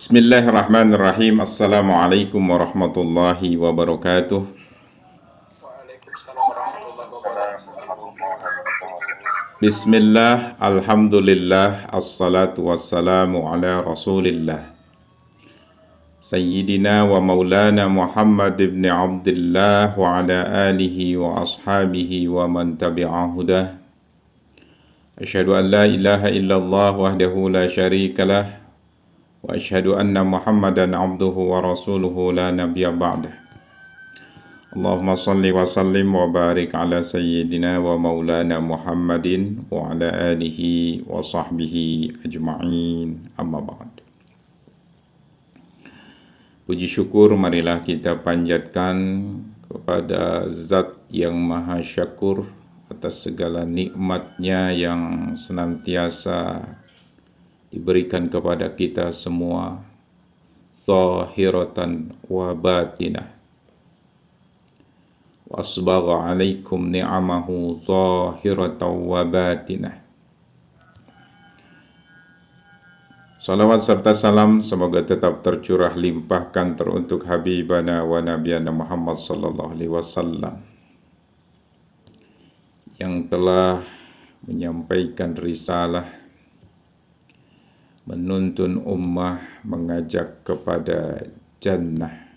Bismillahirrahmanirrahim. Assalamualaikum warahmatullahi wabarakatuh. Waalaikumsalam warahmatullahi wabarakatuh. Bismillah, alhamdulillah, assalatu wassalamu ala rasulillah Sayyidina wa maulana Muhammad ibn Abdullah wa ala alihi wa ashabihi wa man tabi'ahudah. Asyhadu an la ilaha illallah wahdahu la syarikalah wa asyhadu anna Muhammadan abduhu wa rasuluhu la nabiyya ba'dah. Allahumma salli wa sallim wa barik ala sayyidina wa maulana Muhammadin wa ala alihi wa sahbihi ajma'in, amma ba'd. Puji syukur marilah kita panjatkan kepada Zat yang Maha Syakur atas segala nikmatnya yang senantiasa diberikan kepada kita semua, zahiratan wa batinah. Wa asbagha alaikum ni'amahu zahiratan wa batinah. Salawat serta salam semoga tetap tercurah limpahkan teruntuk Habibana wa Nabiyana Muhammad sallallahu alaihi wasallam yang telah menyampaikan risalah, menuntun ummah, mengajak kepada jannah.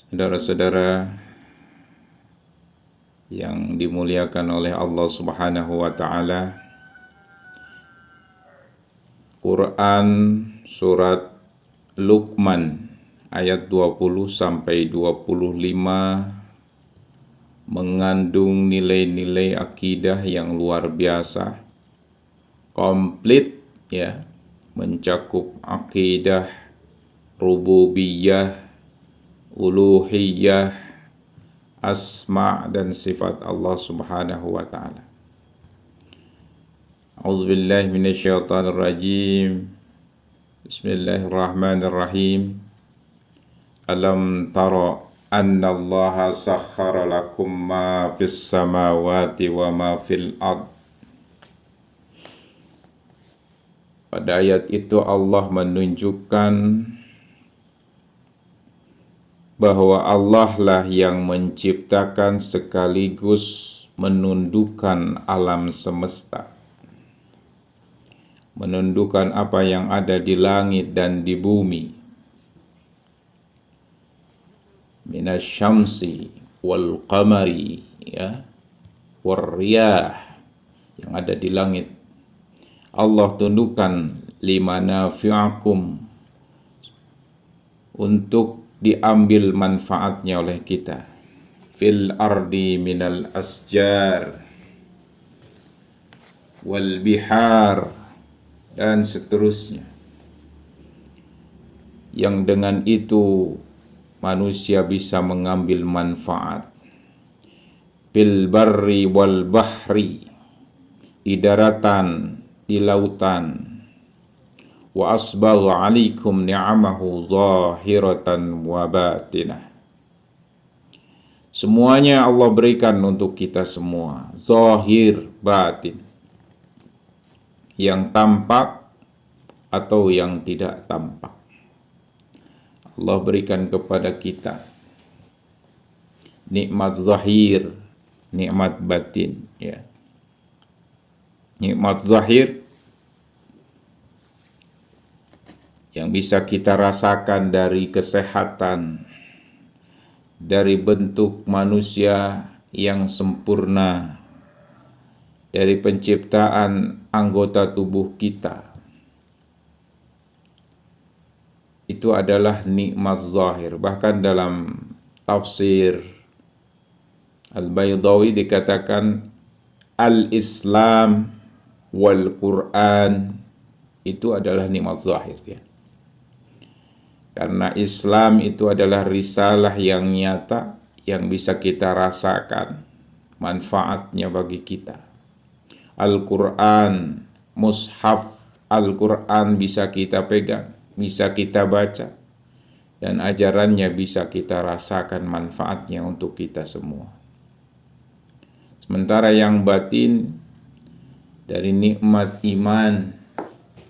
Saudara-saudara yang dimuliakan oleh Allah Subhanahu wa taala, Quran surat Luqman ayat 20 sampai 25 mengandung nilai-nilai akidah yang luar biasa, komplit ya, mencakup akidah rububiyah, uluhiyah, asma dan sifat Allah Subhanahu wa taala. A'udzubillahi minasyaitonir rajim. Bismillahirrahmanirrahim. Alam tara anna Allah sakhkhara lakum ma fis samawati wa ma fil ard. Pada ayat itu Allah menunjukkan bahwa Allah lah yang menciptakan sekaligus menundukkan alam semesta, menundukkan apa yang ada di langit dan di bumi, minasyamsi wal qamari ya, warriyah, yang ada di langit. Allah tundukkan limanafi'akum, untuk diambil manfaatnya oleh kita, fil ardi minal asjar wal bihar dan seterusnya, yang dengan itu manusia bisa mengambil manfaat, fil barri wal bahri, di daratan, di lautan, wa asbagha alaikum ni'amahu zahiratan wa batinah. Semuanya Allah berikan untuk kita semua, zahir, batin, yang tampak atau yang tidak tampak. Allah berikan kepada kita nikmat zahir, nikmat batin ya. Nikmat zahir yang bisa kita rasakan dari kesehatan, dari bentuk manusia yang sempurna, dari penciptaan anggota tubuh kita. Itu adalah nikmat zahir. Bahkan dalam tafsir Al-Baydawi dikatakan Al-Islam wal Quran itu adalah nikmat zahir ya. Karena Islam itu adalah risalah yang nyata, yang bisa kita rasakan manfaatnya bagi kita. Al-Quran, mushaf Al-Quran bisa kita pegang, bisa kita baca, dan ajarannya bisa kita rasakan manfaatnya untuk kita semua. Sementara yang batin dari nikmat iman,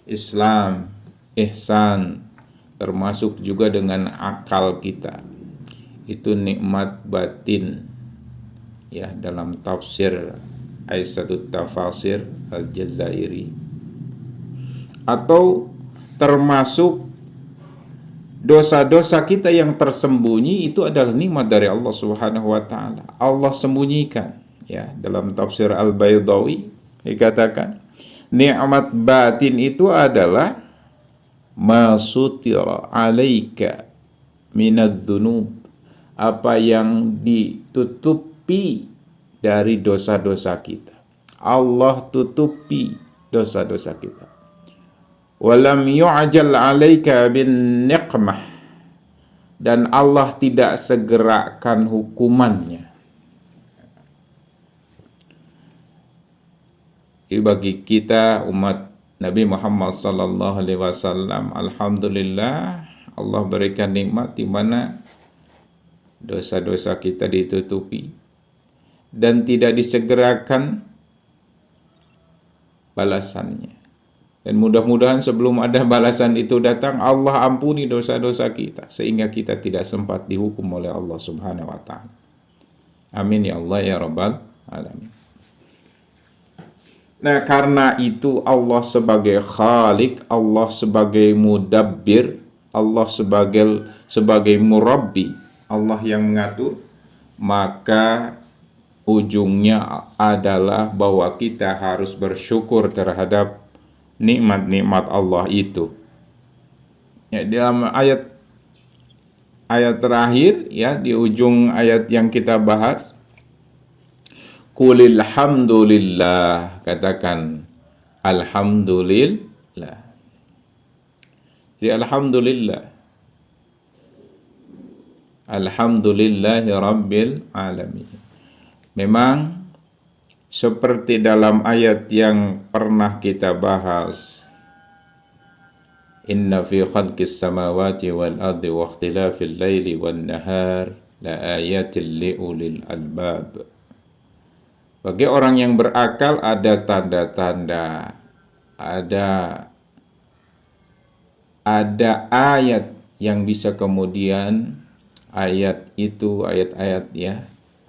Islam, ihsan, termasuk juga dengan akal kita. Itu nikmat batin, ya, dalam tafsir Aisyatut Tafasir Al-Jazairi. Atau termasuk dosa-dosa kita yang tersembunyi, itu adalah nikmat dari Allah Subhanahu wa taala. Allah sembunyikan, ya, dalam tafsir Al-Baydawi dikatakan nikmat batin itu adalah masutira alaika minadz-dzunub, apa yang ditutupi dari dosa-dosa kita. Allah tutupi dosa-dosa kita. Walam yu'jal 'alaika bin niqmah, dan Allah tidak segerakan hukumannya. Bagi kita umat Nabi Muhammad sallallahu alaihi wasallam, alhamdulillah Allah berikan nikmat di mana dosa-dosa kita ditutupi dan tidak disegerakan balasannya. Dan mudah-mudahan sebelum ada balasan itu datang, Allah ampuni dosa-dosa kita sehingga kita tidak sempat dihukum oleh Allah Subhanahu wa taala. Amin ya Allah ya Rabbal alamin. Nah, karena itu Allah sebagai Khalik, Allah sebagai Mudabbir, Allah sebagai Murabbi, Allah yang mengatur, maka ujungnya adalah bahwa kita harus bersyukur terhadap nikmat-nikmat Allah itu. Ya, dalam ayat terakhir, ya, di ujung ayat yang kita bahas, Qulil hamdulillah, katakan alhamdulillah. Jadi alhamdulillah, alhamdulillahi rabbil alamin. Memang seperti dalam ayat yang pernah kita bahas, inna fi khalqis samawati wal ardi wa ikhtilafil laili wan nahar la ayatin li ulil albab. Bagi orang yang berakal ada tanda-tanda, ada ayat yang bisa kemudian ayat itu, ayat-ayat, ya,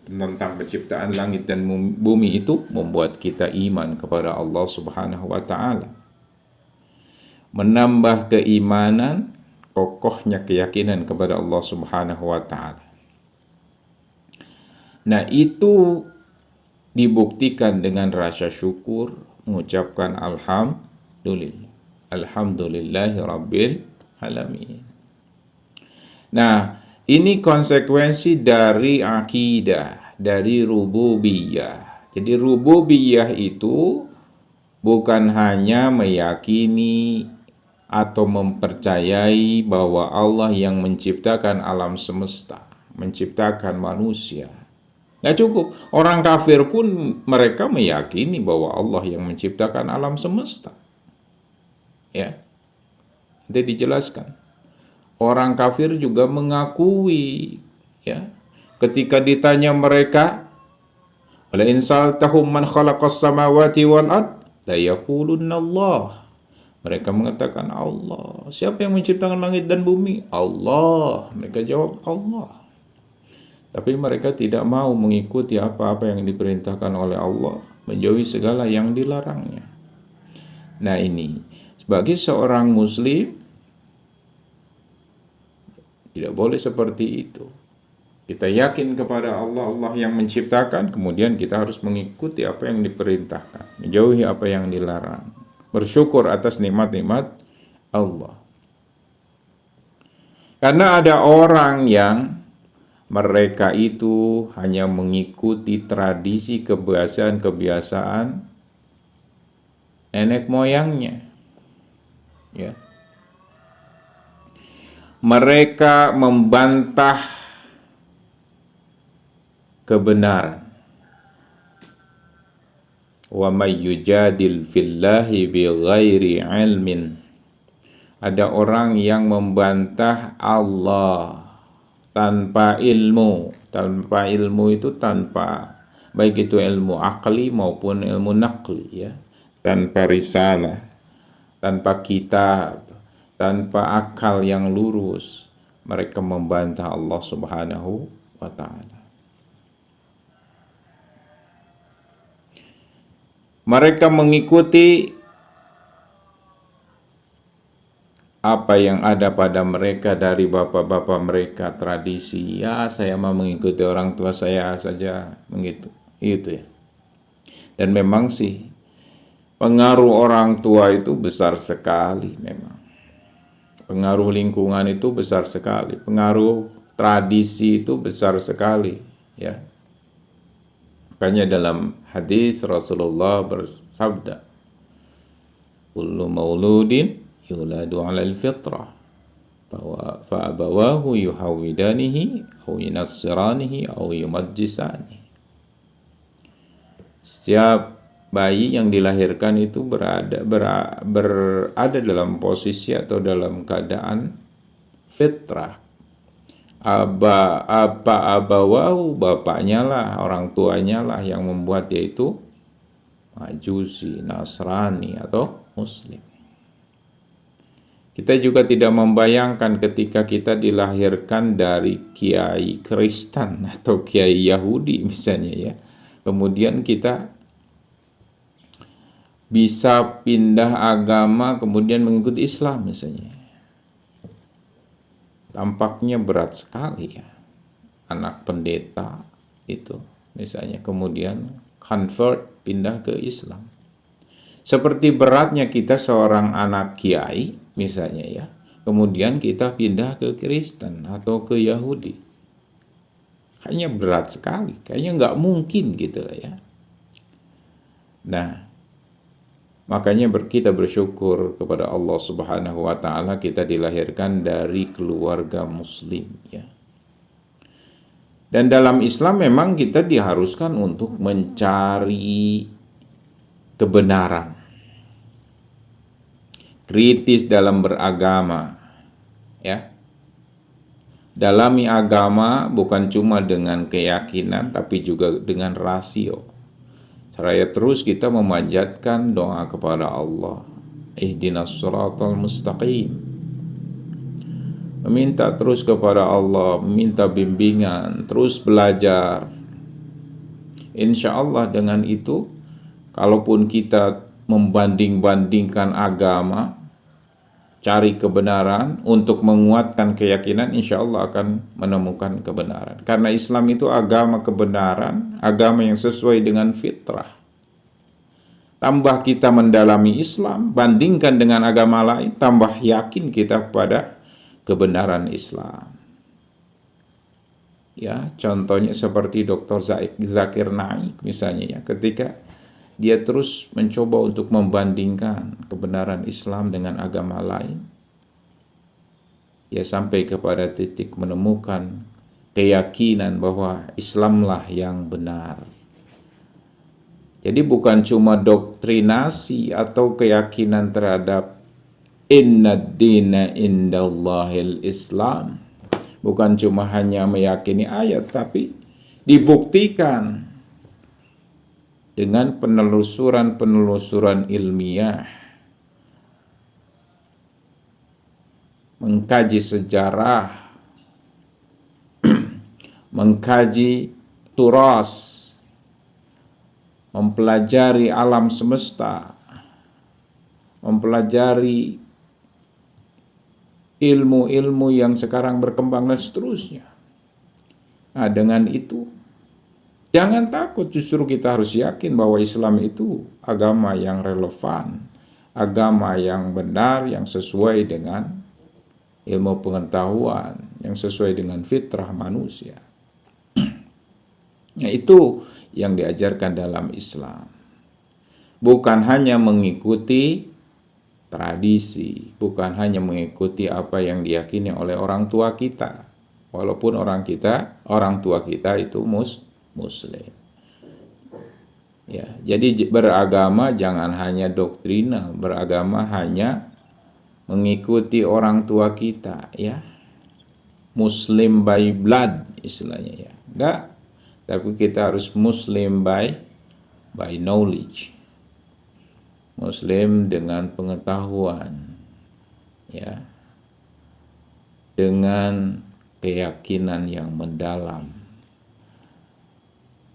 tentang penciptaan langit dan bumi itu membuat kita iman kepada Allah Subhanahu wa taala. Menambah keimanan, kokohnya keyakinan kepada Allah Subhanahu wa taala. Nah, itu dibuktikan dengan rasa syukur, mengucapkan alhamdulillah. Alhamdulillahi rabbil alamin. Nah, ini konsekuensi dari akidah, dari rububiyah. Jadi rububiyah itu bukan hanya meyakini atau mempercayai bahwa Allah yang menciptakan alam semesta, menciptakan manusia. Nggak cukup. Orang kafir pun mereka meyakini bahwa Allah yang menciptakan alam semesta. Ya, nanti dijelaskan. Orang kafir juga mengakui, ya, ketika ditanya mereka, "Wala in sa'altahum man khalaqas samawati wal ard la yaqulunna Allah." Mereka mengatakan Allah. Siapa yang menciptakan langit dan bumi? Allah. Mereka jawab Allah. Tapi mereka tidak mau mengikuti apa-apa yang diperintahkan oleh Allah, menjauhi segala yang dilarangnya. Nah, ini sebagai seorang muslim tidak boleh seperti itu. Kita yakin kepada Allah, Allah yang menciptakan, kemudian kita harus mengikuti apa yang diperintahkan, menjauhi apa yang dilarang, bersyukur atas nikmat-nikmat Allah. Karena ada orang yang mereka itu hanya mengikuti tradisi, kebiasaan-kebiasaan nenek moyangnya, ya. Mereka membantah kebenaran. Wa may yujadil fillahi bighairi ilmin. Ada orang yang membantah Allah tanpa ilmu. Tanpa ilmu itu tanpa, baik itu ilmu akli maupun ilmu naqli, ya, tanpa risalah. tanpa kitab, tanpa akal yang lurus, mereka membantah Allah Subhanahu wa ta'ala. Mereka mengikuti apa yang ada pada mereka dari bapak-bapak mereka, tradisi. Ya, saya mau mengikuti orang tua saya saja, begitu. Itu ya. Dan memang sih pengaruh orang tua itu besar sekali memang. Pengaruh lingkungan itu besar sekali. Pengaruh tradisi itu besar sekali, ya. Makanya dalam hadis Rasulullah bersabda, kullu mauludin yuladu 'alal fitrah fa abawahu yuhawidanihi aw yunassiranihi aw yumajjisanihi. Setiap bayi yang dilahirkan itu berada dalam posisi atau dalam keadaan fitrah. Abawahu, bapaknya lah, orang tuanya lah yang membuat dia itu Majusi, Nasrani atau Muslim. Kita juga tidak membayangkan ketika kita dilahirkan dari kiai Kristen atau kiai Yahudi misalnya ya. Kemudian kita bisa pindah agama kemudian mengikuti Islam misalnya. Tampaknya berat sekali ya. Anak pendeta itu misalnya kemudian convert, pindah ke Islam. Seperti beratnya kita seorang anak kiai misalnya ya, kemudian kita pindah ke Kristen atau ke Yahudi. Kayaknya berat sekali, kayaknya nggak mungkin gitu lah ya. Nah, makanya kita bersyukur kepada Allah Subhanahu wa ta'ala kita dilahirkan dari keluarga muslim ya. Dan dalam Islam memang kita diharuskan untuk mencari kebenaran. Kritis dalam beragama ya. Dalami agama bukan cuma dengan keyakinan tapi juga dengan rasio. Seraya terus kita memanjatkan doa kepada Allah. Ihdinas siratal mustaqim. Meminta terus kepada Allah, meminta bimbingan, terus belajar. Insya Allah dengan itu, kalaupun kita membanding-bandingkan agama, cari kebenaran untuk menguatkan keyakinan, insya Allah akan menemukan kebenaran. Karena Islam itu agama kebenaran, agama yang sesuai dengan fitrah. Tambah kita mendalami Islam, bandingkan dengan agama lain, tambah yakin kita pada kebenaran Islam. Ya, contohnya seperti Dr. Zakir Naik misalnya ya, ketika dia terus mencoba untuk membandingkan kebenaran Islam dengan agama lain. Dia sampai kepada titik menemukan keyakinan bahwa Islamlah yang benar. Jadi bukan cuma doktrinasi atau keyakinan terhadap Inna dina indallahil Islam. Bukan cuma hanya meyakini ayat, tapi dibuktikan dengan penelusuran ilmiah. Mengkaji sejarah, mengkaji turas, mempelajari alam semesta, mempelajari ilmu-ilmu yang sekarang berkembang dan seterusnya. Nah, dengan itu jangan takut, justru kita harus yakin bahwa Islam itu agama yang relevan, agama yang benar, yang sesuai dengan ilmu pengetahuan, yang sesuai dengan fitrah manusia. Nah, itu yang diajarkan dalam Islam. Bukan hanya mengikuti tradisi, bukan hanya mengikuti apa yang diyakini oleh orang tua kita, walaupun orang tua kita itu muslim. Ya, jadi beragama jangan hanya doktrinal, beragama hanya mengikuti orang tua kita, ya. Muslim by blood istilahnya ya. Enggak, tapi kita harus muslim by knowledge. Muslim dengan pengetahuan, ya, dengan keyakinan yang mendalam,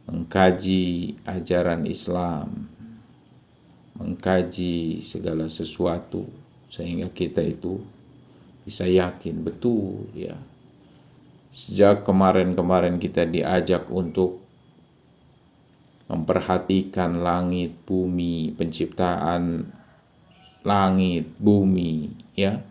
mengkaji ajaran Islam, mengkaji segala sesuatu sehingga kita itu bisa yakin betul, ya. Sejak kemarin-kemarin kita diajak untuk memperhatikan langit, bumi, penciptaan langit, bumi, ya.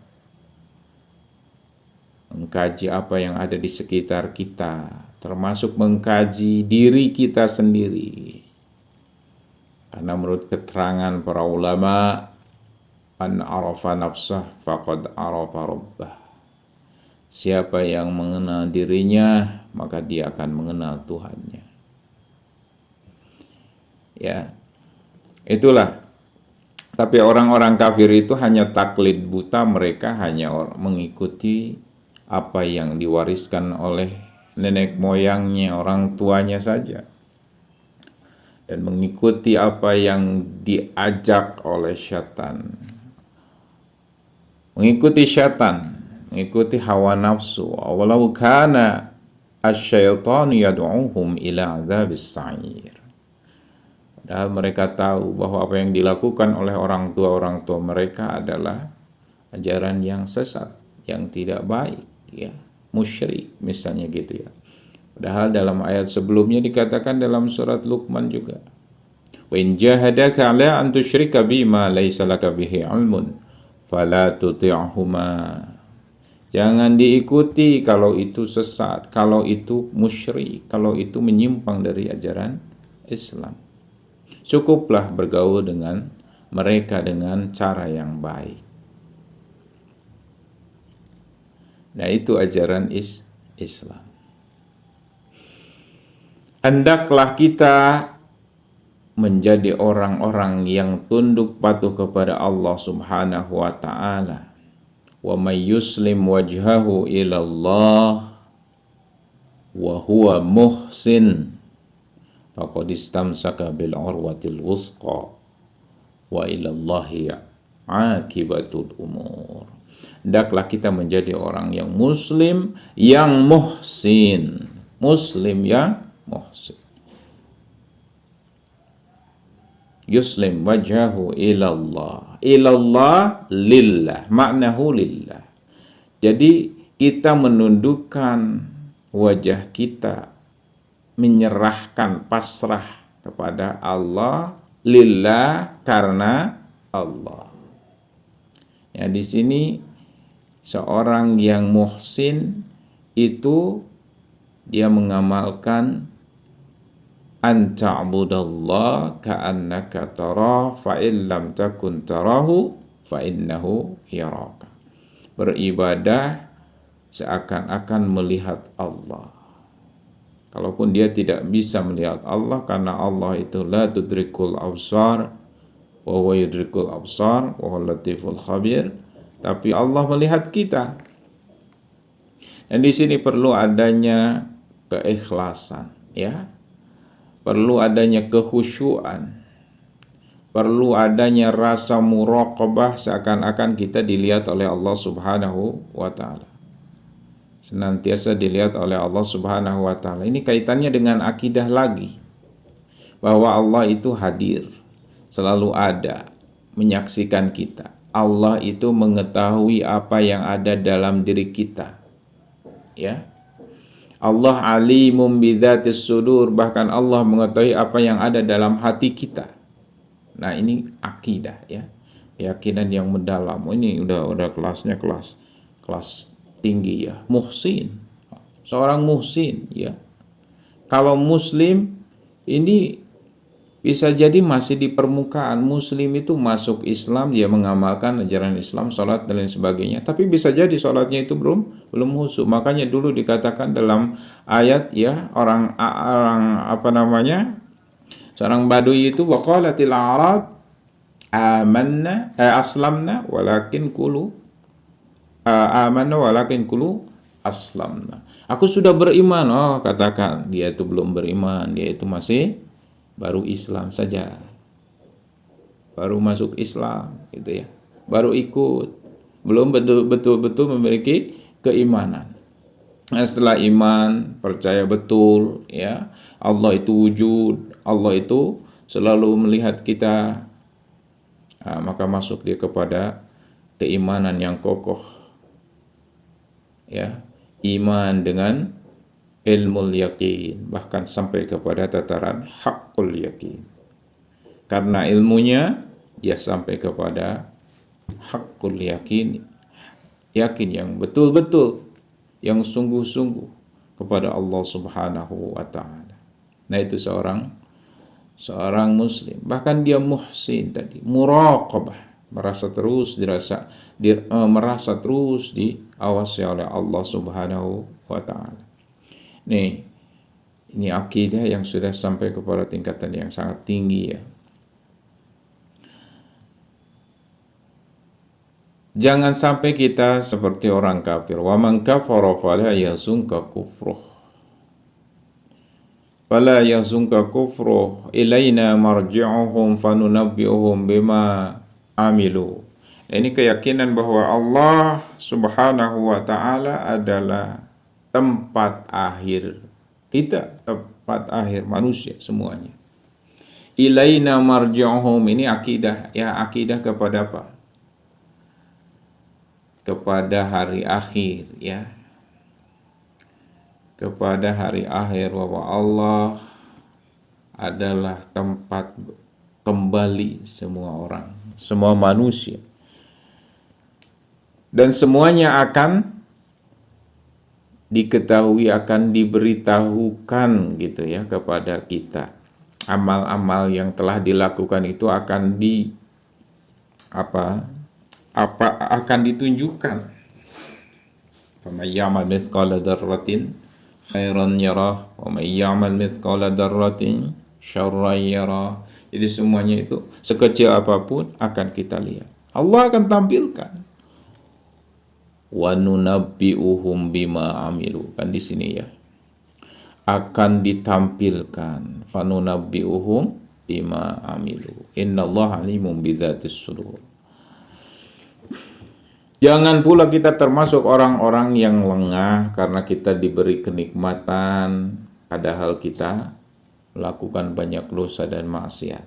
Mengkaji apa yang ada di sekitar kita, termasuk mengkaji diri kita sendiri. Karena menurut keterangan para ulama, an arafa nafsah faqad arafa rabbah. Siapa yang mengenal dirinya, maka dia akan mengenal Tuhannya. Ya, itulah. Tapi orang-orang kafir itu hanya taklid buta, mereka hanya mengikuti apa yang diwariskan oleh nenek moyangnya, orang tuanya saja. Dan mengikuti apa yang diajak oleh syaitan. Mengikuti syaitan, mengikuti hawa nafsu. Walau kana asyaitanu yad'uhum ila adzabis sa'ir. Padahal mereka tahu bahwa apa yang dilakukan oleh orang tua mereka adalah ajaran yang sesat, yang tidak baik, ya, musyrik misalnya gitu, ya. Padahal dalam ayat sebelumnya dikatakan dalam surat Luqman juga, wa in jahadaka 'ala an tusyrika bima laysa laka bihi 'ilmun fala tuti'huma. Jangan diikuti kalau itu sesat, kalau itu musyrik, kalau itu menyimpang dari ajaran Islam. Cukuplah bergaul dengan mereka dengan cara yang baik. Nah, itu ajaran Islam. Hendaklah kita menjadi orang-orang yang tunduk patuh kepada Allah Subhanahu wa ta'ala. Wa may yuslim wajhahu ila Allah wa huwa muhsin faqad istamsaka bil urwatil wuthqa wa ila Allahi akibatul umur. Hendaklah kita menjadi orang yang muslim yang muhsin. Muslim yang muhsin. Yuslim wajhahu ilallah. Ilallah lillah. Maknahu lillah. Jadi kita menundukkan wajah kita, menyerahkan, pasrah kepada Allah, lillah, karena Allah. Ya, di sini seorang yang muhsin itu dia mengamalkan an ta'budallah ka'annaka tarah fa in lam takun tarahu fa innahu yaraka. Beribadah seakan-akan melihat Allah. Kalaupun dia tidak bisa melihat Allah, karena Allah itu la tudrikul absar wa huwa yudrikul absar wa huwa latiful khabir, tapi Allah melihat kita. Dan di sini perlu adanya keikhlasan, ya. Perlu adanya kekhusyuan. Perlu adanya rasa muraqabah, seakan-akan kita dilihat oleh Allah Subhanahu wa ta'ala. Senantiasa dilihat oleh Allah Subhanahu wa ta'ala. Ini kaitannya dengan akidah lagi, bahwa Allah itu hadir, selalu ada, menyaksikan kita. Allah itu mengetahui apa yang ada dalam diri kita, ya. Allah alimum bidzatis sudur, bahkan Allah mengetahui apa yang ada dalam hati kita. Nah, ini akidah, ya, keyakinan yang mendalam. Ini udah kelasnya kelas tinggi, ya. Muhsin, seorang muhsin, ya. Kalau muslim ini bisa jadi masih di permukaan. Muslim itu masuk Islam, dia mengamalkan ajaran Islam, sholat dan lain sebagainya, tapi bisa jadi sholatnya itu belum khusyuk. Makanya dulu dikatakan dalam ayat, ya, orang seorang badui itu waqalatil a'rab amanna aslamna walakin qulu amanna walakin qulu aslamna. Aku sudah beriman. Oh, katakan dia itu belum beriman, dia itu masih baru Islam saja. baru masuk Islam gitu ya, baru ikut, belum betul-betul memiliki keimanan. Nah, setelah iman, percaya betul ya, Allah itu wujud, Allah itu selalu melihat kita, maka masuk dia kepada keimanan yang kokoh ya, iman dengan ilmu yakin, bahkan sampai kepada tataran hakul yakin. Karena ilmunya dia sampai kepada hakul yakin, yakin yang betul-betul, yang sungguh-sungguh kepada Allah Subhanahu wa taala. Nah, itu seorang muslim. Bahkan dia muhsin tadi, muraqabah, merasa terus diawasi oleh Allah Subhanahu wa taala. Ini akidah yang sudah sampai kepada tingkatan yang sangat tinggi ya. Jangan sampai kita seperti orang kafir. Wa man kafara fala yazunka kufruh. Fala yazunka kufruh ilaina marji'uhum fanunabbi'uhum bima amilu. Ini keyakinan bahwa Allah Subhanahu wa taala adalah tempat akhir kita, tempat akhir manusia semuanya. Ilaina marji'uhum, ini akidah ya, akidah kepada apa? Kepada hari akhir ya, kepada hari akhir, bahwa Allah adalah tempat kembali semua orang, semua manusia, dan semuanya akan diketahui, akan diberitahukan gitu ya kepada kita. Amal-amal yang telah dilakukan itu akan akan ditunjukkan. Faman ya'mal mithqala dzarratin khairan yarah wa man ya'mal mithqala dzarratin syarran yarah. Jadi semuanya itu sekecil apapun akan kita lihat. Allah akan tampilkan. Wa nunabbi'uhum bima amilu. Kan di sini ya. Akan ditampilkan. Fa nunabbi'uhum bima amilu. Innallaha alimun bidzatis sudur. Jangan pula kita termasuk orang-orang yang lengah karena kita diberi kenikmatan, padahal kita melakukan banyak dosa dan maksiat.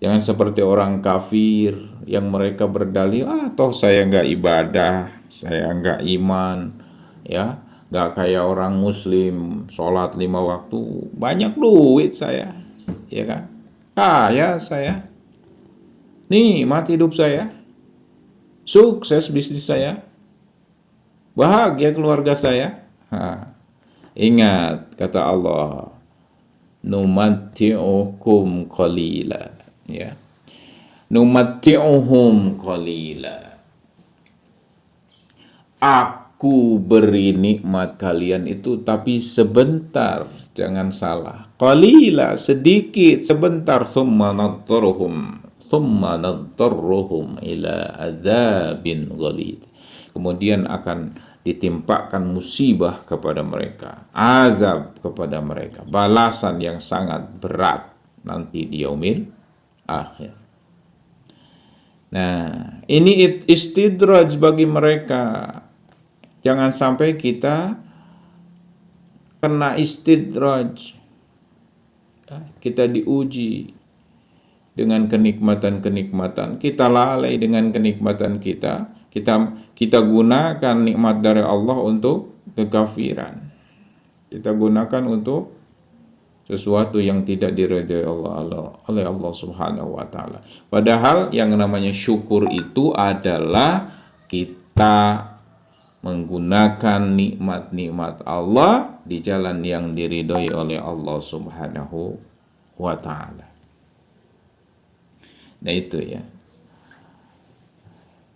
Jangan seperti orang kafir yang mereka berdalih, toh saya nggak ibadah, saya nggak iman, ya, nggak kayak orang muslim, sholat 5 waktu, banyak duit saya, ya kan, kaya saya, nikmat hidup saya, sukses bisnis saya, bahagia keluarga saya. Ingat kata Allah, numatti'ukum qalila, ya, numatti'uhum qalila, aku beri nikmat kalian itu tapi sebentar, jangan salah, qalila, sedikit, sebentar, thumma nadtarruhum ila adzabin ghalid, kemudian akan ditimpakan musibah kepada mereka, azab kepada mereka, balasan yang sangat berat nanti di yaumil akhir. Nah, ini istidraj bagi mereka. Jangan sampai kita kena istidraj, kita diuji dengan kenikmatan-kenikmatan, kita lalai dengan kenikmatan kita gunakan nikmat dari Allah untuk kekafiran, kita gunakan untuk sesuatu yang tidak diridhai oleh Allah Subhanahu wa taala. Padahal yang namanya syukur itu adalah kita menggunakan nikmat-nikmat Allah di jalan yang diridhai oleh Allah Subhanahu wa taala. Nah itu ya.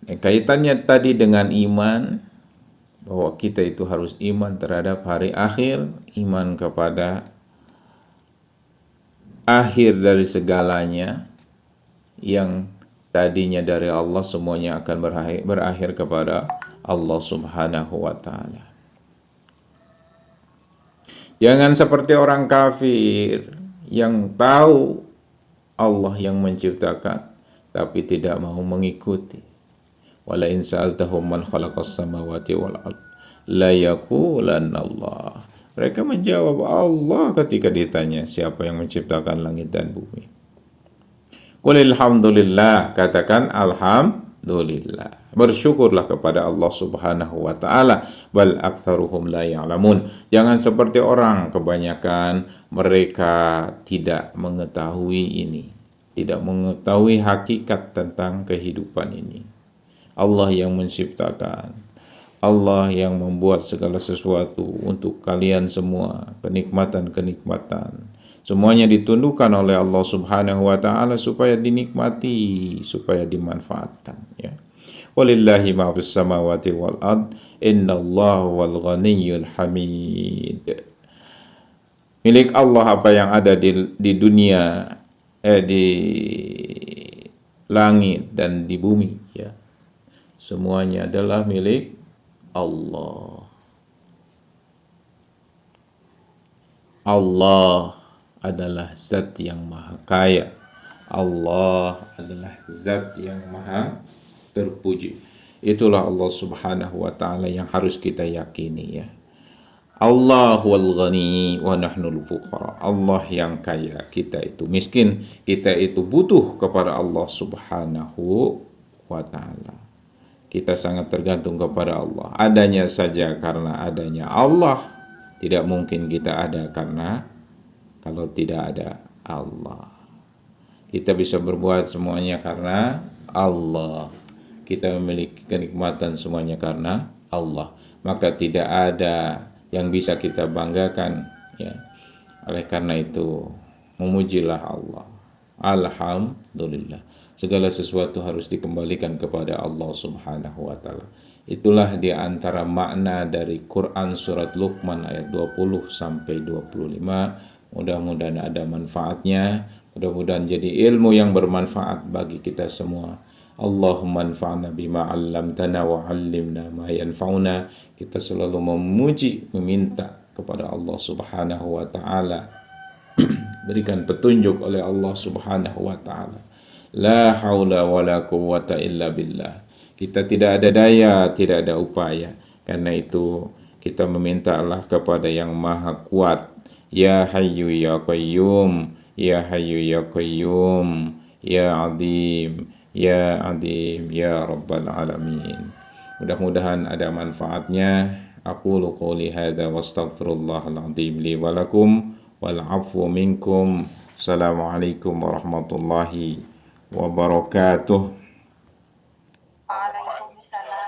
Kaitannya tadi dengan iman, bahwa kita itu harus iman terhadap hari akhir, iman kepada akhir dari segalanya, yang tadinya dari Allah semuanya akan berakhir kepada Allah Subhanahu wa taala. Jangan seperti orang kafir yang tahu Allah yang menciptakan, tapi tidak mau mengikuti. Wala in sa'altahum man khalaqas samawati wal ard la yaqulanna Allah. Mereka menjawab Allah ketika ditanya siapa yang menciptakan langit dan bumi. Qul alhamdulillah, katakan alhamdulillah. Bersyukurlah kepada Allah Subhanahu wa taala. Bal aktsaruhum la ya'lamun. Jangan seperti orang, kebanyakan mereka tidak mengetahui ini, tidak mengetahui hakikat tentang kehidupan ini. Allah yang menciptakan, Allah yang membuat segala sesuatu untuk kalian semua, kenikmatan-kenikmatan. Semuanya ditundukkan oleh Allah Subhanahu wa taala supaya dinikmati, supaya dimanfaatkan, ya. Walillahi ma fis samawati wal ard, innallaha wal ghaniyyul hamid. Milik Allah apa yang ada di dunia, di langit dan di bumi, ya. Semuanya adalah milik Allah. Allah adalah zat yang maha kaya. Allah adalah zat yang maha terpuji. Itulah Allah Subhanahu wa taala yang harus kita yakini, ya. Allah wal ghani wa nahnul fuqara. Allah yang kaya, kita itu miskin, kita itu butuh kepada Allah Subhanahu wa taala. Kita sangat tergantung kepada Allah. Adanya saja karena adanya Allah. Tidak mungkin kita ada karena kalau tidak ada Allah. Kita bisa berbuat semuanya karena Allah. Kita memiliki kenikmatan semuanya karena Allah. Maka tidak ada yang bisa kita banggakan, ya. Oleh karena itu, memujilah Allah. Alhamdulillah. Segala sesuatu harus dikembalikan kepada Allah Subhanahu wa taala. Itulah di antara makna dari Quran surat Luqman ayat 20 sampai 25. Mudah-mudahan ada manfaatnya, mudah-mudahan jadi ilmu yang bermanfaat bagi kita semua. Allahumma anfa'na bima 'allamtana wa 'allimna ma yanfa'una. Kita selalu memuji, meminta kepada Allah Subhanahu wa taala. Berikan petunjuk oleh Allah Subhanahu wa taala. La haula wala quwwata illa billah. Kita tidak ada daya, tidak ada upaya. Karena itu kita meminta Allah kepada yang maha kuat. Ya Hayyu ya Qayyum, ya Hayyu ya Qayyum, ya Azim, ya Azim, ya Rabbal Alamin. Mudah-mudahan ada manfaatnya. Aqulu qouli hadza wastaghfirullahal azim li wa lakum wal 'afwu minkum. Assalamualaikum warahmatullahi wabarakatuh. Waalaikumsalam.